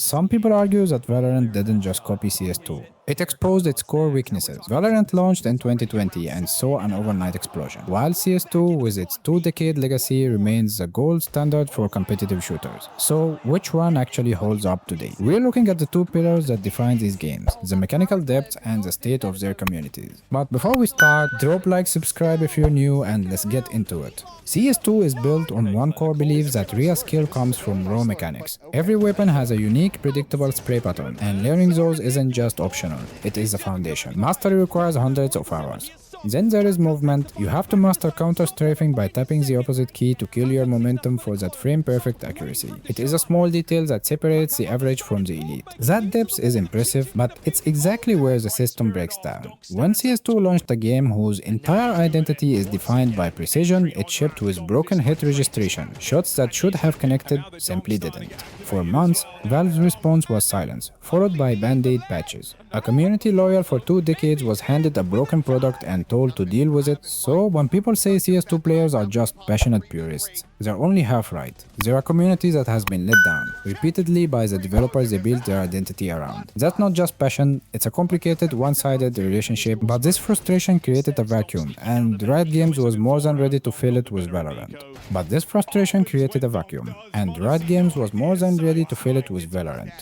Some people argue that Valorant didn't just copy CS2. It exposed its core weaknesses. Valorant launched in 2020 and saw an overnight explosion, while CS2 with its two-decade legacy remains the gold standard for competitive shooters. So, which one actually holds up today? We're looking at the two pillars that define these games, the mechanical depth and the state of their communities. But before we start, drop like, subscribe if you're new, and let's get into it. CS2 is built on one core belief that real skill comes from raw mechanics. Every weapon has a unique, predictable spray pattern, and learning those isn't just optional. It is the foundation. Mastery requires hundreds of hours. Then there is movement. You have to master counter-strafing by tapping the opposite key to kill your momentum for that frame-perfect accuracy. It is a small detail that separates the average from the elite. That depth is impressive, but it's exactly where the system breaks down. When CS2 launched a game whose entire identity is defined by precision, it shipped with broken hit registration. Shots that should have connected simply didn't. For months, Valve's response was silence, followed by band-aid patches. A community loyal for 2 decades was handed a broken product and told to deal with it. So when people say CS2 players are just passionate purists, they're only half right. They're a community that has been let down repeatedly by the developers they built their identity around. That's not just passion, it's a complicated, one-sided relationship, but this frustration created a vacuum, and Riot Games was more than ready to fill it with Valorant.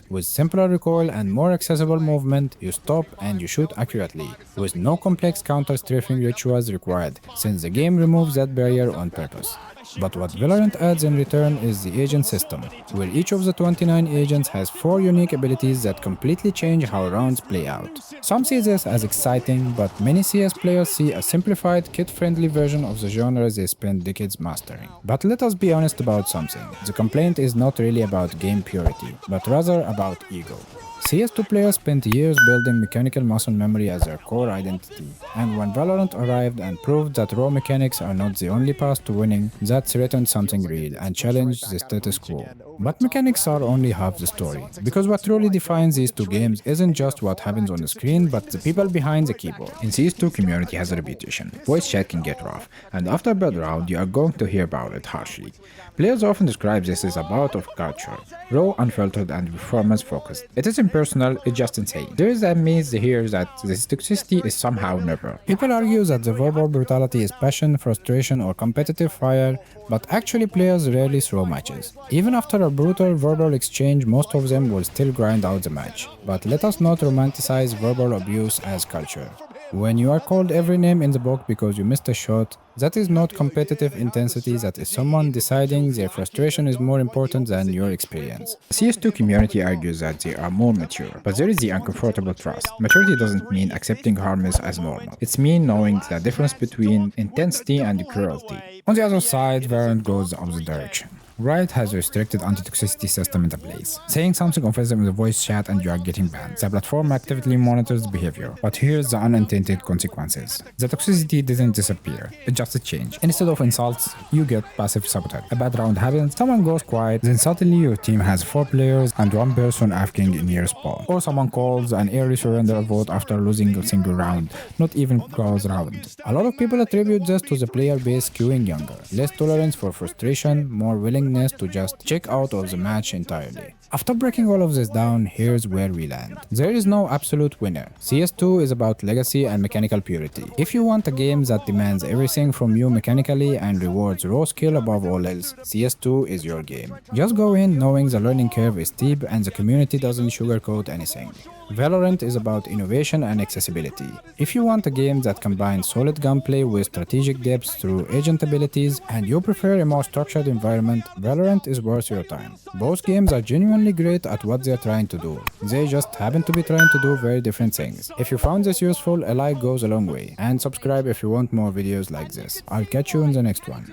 With simpler recoil and more accessible movement, you stop and you shoot accurately, with no complex counter-strafing rituals required, since the game removes that barrier on purpose. But what Valorant adds in return is the agent system, where each of the 29 agents has 4 unique abilities that completely change how rounds play out. Some see this as exciting, but many CS players see a simplified, kid-friendly version of the genre they spent decades mastering. But let us be honest about something. The complaint is not really about game purity, but rather about ego. CS2 players spent years building mechanical muscle memory as their core identity, and when Valorant arrived and proved that raw mechanics are not the only path to winning, that threatened something real and challenged the status quo. But mechanics are only half the story, because what truly defines these two games isn't just what happens on the screen, but the people behind the keyboard. In CS2, community has a reputation. Voice chat can get rough, and after a bad round, you are going to hear about it harshly. Players often describe this as a bout of culture, raw, unfiltered, and performance-focused. It isn't personal, it's just insane. There is a myth here that this toxicity is somehow never. People argue that the verbal brutality is passion, frustration, or competitive fire, but actually players rarely throw matches. Even after a brutal verbal exchange, most of them will still grind out the match. But let us not romanticize verbal abuse as culture. When you are called every name in the book because you missed a shot, that is not competitive intensity, that is someone deciding their frustration is more important than your experience. The CS2 community argues that they are more mature, but there is the uncomfortable trust. Maturity doesn't mean accepting harmless as normal. It's mean knowing the difference between intensity and cruelty. On the other side, Valorant goes the opposite direction. Riot has a restricted anti-toxicity system in place. Saying something offensive in the voice chat and you are getting banned. The platform actively monitors behavior. But here's the unintended consequences. The toxicity didn't disappear, it just changed. Instead of insults, you get passive sabotage. A bad round happens, someone goes quiet, then suddenly your team has 4 players and 1 person AFKing in your spawn. Or someone calls an early surrender vote after losing a single round, not even close round. A lot of people attribute this to the player base skewing younger. Less tolerance for frustration, more willingness to just check out of the match entirely. After breaking all of this down, here's where we land. There is no absolute winner. CS2 is about legacy and mechanical purity. If you want a game that demands everything from you mechanically and rewards raw skill above all else, CS2 is your game. Just go in knowing the learning curve is steep and the community doesn't sugarcoat anything. Valorant is about innovation and accessibility. If you want a game that combines solid gunplay with strategic depth through agent abilities, and you prefer a more structured environment, Valorant is worth your time. Both games are genuinely great at what they are trying to do. They just happen to be trying to do very different things. If you found this useful, a like goes a long way. And subscribe if you want more videos like this. I'll catch you in the next one.